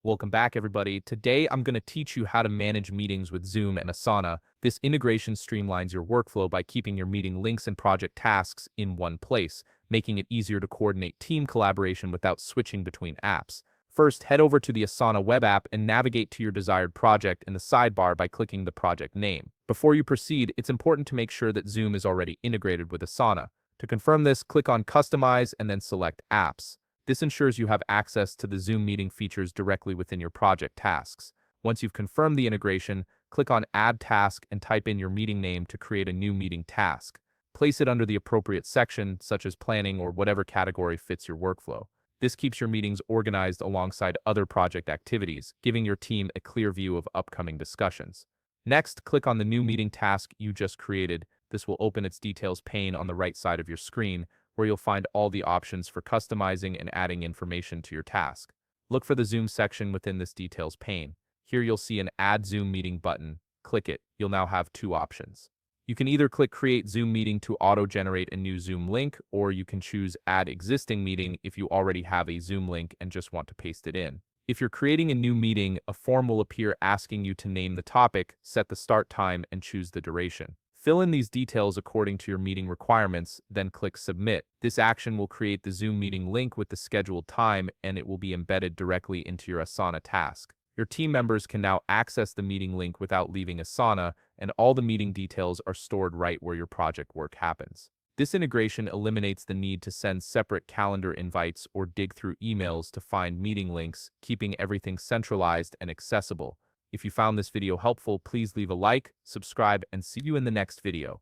Welcome back, everybody. Today, I'm going to teach you how to manage meetings with Zoom and Asana. This integration streamlines your workflow by keeping your meeting links and project tasks in one place, making it easier to coordinate team collaboration without switching between apps. First, head over to the Asana web app and navigate to your desired project in the sidebar by clicking the project name. Before you proceed, it's important to make sure that Zoom is already integrated with Asana. To confirm this, click on Customize and then select Apps. This ensures you have access to the Zoom meeting features directly within your project tasks. Once you've confirmed the integration, click on Add Task and type in your meeting name to create a new meeting task. Place it under the appropriate section, such as planning or whatever category fits your workflow. This keeps your meetings organized alongside other project activities, giving your team a clear view of upcoming discussions. Next, click on the new meeting task you just created. This will open its details pane on the right side of your screen, where you'll find all the options for customizing and adding information to your task. Look for the Zoom section within this details pane. Here you'll see an Add Zoom Meeting button. Click it. You'll now have two options. You can either click Create Zoom Meeting to auto-generate a new Zoom link, or you can choose Add Existing Meeting if you already have a Zoom link and just want to paste it in. If you're creating a new meeting, a form will appear asking you to name the topic, set the start time, and choose the duration. Fill in these details according to your meeting requirements, then click Submit. This action will create the Zoom meeting link with the scheduled time, and it will be embedded directly into your Asana task. Your team members can now access the meeting link without leaving Asana, and all the meeting details are stored right where your project work happens. This integration eliminates the need to send separate calendar invites or dig through emails to find meeting links, keeping everything centralized and accessible. If you found this video helpful, please leave a like, subscribe, and see you in the next video.